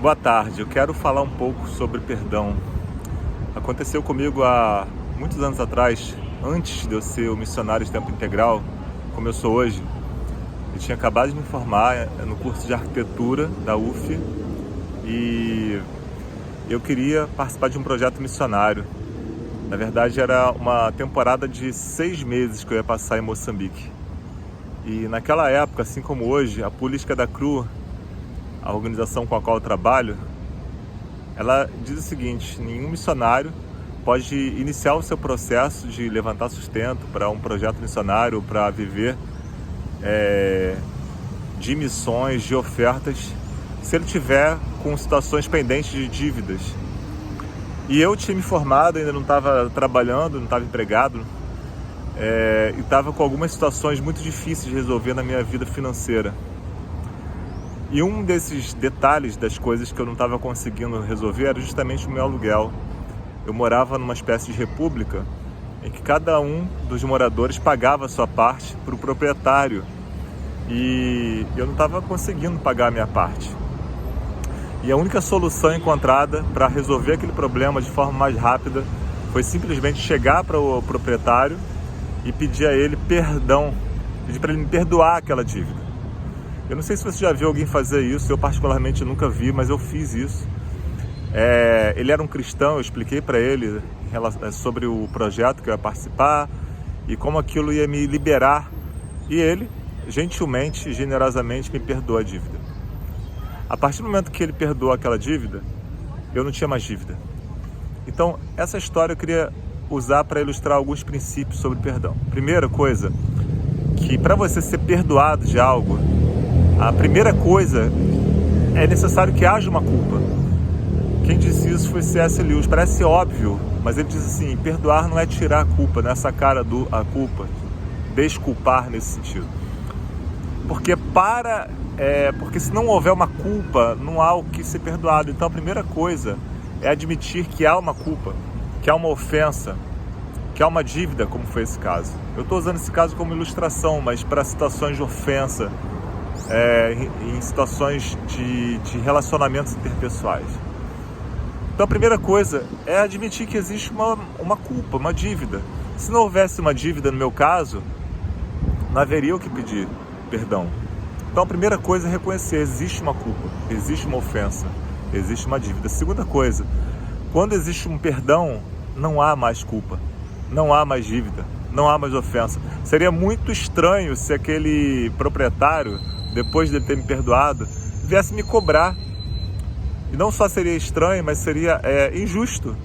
Boa tarde, eu quero falar um pouco sobre perdão. Aconteceu comigo há muitos anos atrás, antes de eu ser o missionário de tempo integral, como eu sou hoje. Eu tinha acabado de me formar no curso de arquitetura da UF e eu queria participar de um projeto missionário. Na verdade, era uma temporada de 6 meses que eu ia passar em Moçambique. E naquela época, assim como hoje, a política da CRU, a organização com a qual eu trabalho, ela diz o seguinte: nenhum missionário pode iniciar o seu processo de levantar sustento para um projeto missionário, para viver de missões, de ofertas, se ele tiver com situações pendentes de dívidas. E eu tinha me formado, ainda não estava trabalhando, não estava empregado, e estava com algumas situações muito difíceis de resolver na minha vida financeira. E um desses detalhes das coisas que eu não estava conseguindo resolver era justamente o meu aluguel. Eu morava numa espécie de república em que cada um dos moradores pagava a sua parte para o proprietário e eu não estava conseguindo pagar a minha parte. E a única solução encontrada para resolver aquele problema de forma mais rápida foi simplesmente chegar para o proprietário e pedir a ele perdão, pedir para ele me perdoar aquela dívida. Eu não sei se você já viu alguém fazer isso, eu particularmente nunca vi, mas eu fiz isso. Ele era um cristão, eu expliquei para ele sobre o projeto que eu ia participar e como aquilo ia me liberar. E ele, gentilmente, generosamente, me perdoou a dívida. A partir do momento que ele perdoou aquela dívida, eu não tinha mais dívida. Então, essa história eu queria usar para ilustrar alguns princípios sobre perdão. Primeira coisa, que para você ser perdoado de algo, a primeira coisa é necessário que haja uma culpa. Quem disse isso foi C.S. Lewis. Parece óbvio, mas ele diz assim: perdoar não é tirar a culpa, não é sacar a culpa, desculpar nesse sentido. Porque se não houver uma culpa, não há o que ser perdoado. Então a primeira coisa é admitir que há uma culpa, que há uma ofensa, que há uma dívida, como foi esse caso. Eu estou usando esse caso como ilustração, mas para situações de ofensa, em situações de relacionamentos interpessoais. Então a primeira coisa é admitir que existe uma culpa, uma dívida. Se não houvesse uma dívida, no meu caso, não haveria o que pedir perdão. Então a primeira coisa é reconhecer: existe uma culpa, existe uma ofensa, existe uma dívida. Segunda coisa, quando existe um perdão, não há mais culpa, não há mais dívida, não há mais ofensa. Seria muito estranho se aquele proprietário, depois de ele ter me perdoado, viesse me cobrar. E não só seria estranho, mas seria injusto,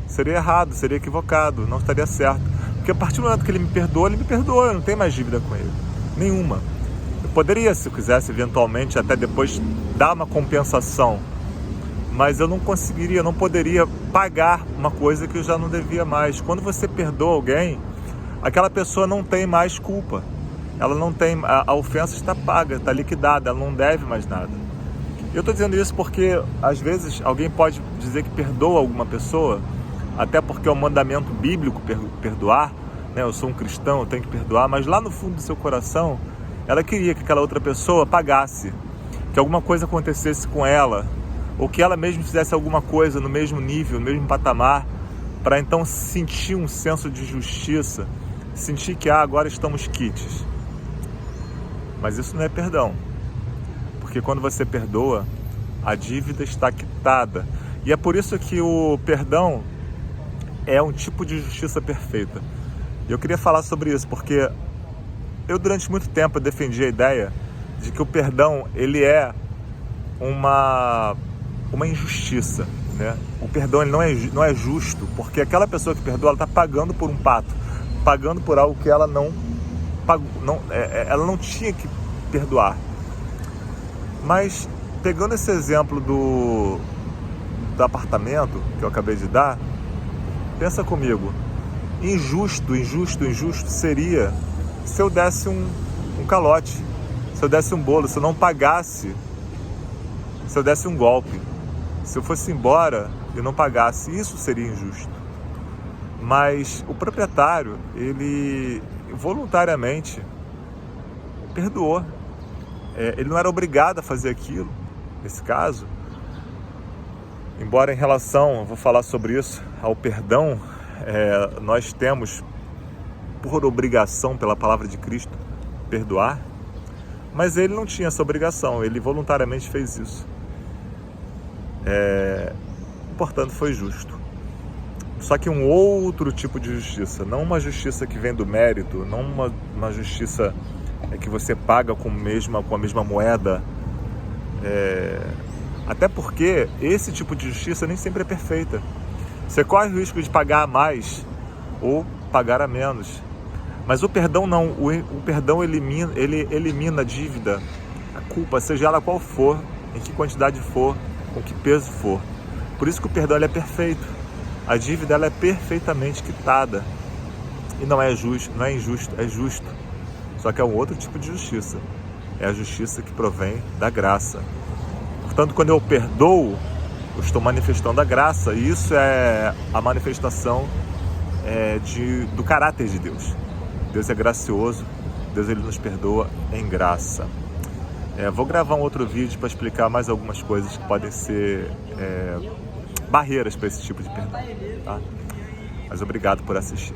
seria errado, seria equivocado, não estaria certo. Porque a partir do momento que ele me perdoou, eu não tenho mais dívida com ele, nenhuma. Eu poderia, se eu quisesse, eventualmente, até depois dar uma compensação, mas eu não conseguiria, eu não poderia pagar uma coisa que eu já não devia mais. Quando você perdoa alguém, aquela pessoa não tem mais culpa. Ela não tem, a ofensa está paga, está liquidada, ela não deve mais nada. Eu estou dizendo isso porque, às vezes, alguém pode dizer que perdoa alguma pessoa, até porque é um mandamento bíblico perdoar, né? Eu sou um cristão, eu tenho que perdoar, mas lá no fundo do seu coração, ela queria que aquela outra pessoa pagasse, que alguma coisa acontecesse com ela, ou que ela mesma fizesse alguma coisa no mesmo nível, no mesmo patamar, para então sentir um senso de justiça, sentir que agora estamos quites. Mas isso não é perdão, porque quando você perdoa, a dívida está quitada. E é por isso que o perdão é um tipo de justiça perfeita. E eu queria falar sobre isso, porque eu durante muito tempo defendi a ideia de que o perdão ele é uma injustiça, né? O perdão ele não é justo, porque aquela pessoa que perdoa, ela está pagando por um pato, pagando por algo que ela não ela não tinha que perdoar. Mas pegando esse exemplo do apartamento que eu acabei de dar, pensa comigo: injusto seria se eu desse um calote, se eu desse um bolo, se eu não pagasse, se eu desse um golpe, se eu fosse embora e não pagasse. Isso seria injusto. Mas o proprietário, ele voluntariamente perdoou. Ele não era obrigado a fazer aquilo, nesse caso, Embora em relação, eu vou falar sobre isso, ao perdão, nós temos por obrigação, pela palavra de Cristo, perdoar, mas ele não tinha essa obrigação, ele voluntariamente fez isso. Portanto, foi justo. Só que um outro tipo de justiça, não uma justiça que vem do mérito, não uma justiça que você paga com a mesma moeda, até porque esse tipo de justiça nem sempre é perfeita. Você corre o risco de pagar a mais ou pagar a menos. Mas o perdão não, o perdão elimina a dívida, a culpa, seja ela qual for, em que quantidade for, com que peso for. Por isso que o perdão é perfeito. A dívida ela é perfeitamente quitada. E não é injusto, é justo. Só que é um outro tipo de justiça. É a justiça que provém da graça. Portanto, quando eu perdoo, eu estou manifestando a graça. E isso é a manifestação do caráter de Deus. Deus é gracioso, Deus ele nos perdoa em graça. Vou gravar um outro vídeo para explicar mais algumas coisas que podem ser barreiras para esse tipo de perdão. Tá? Mas obrigado por assistir.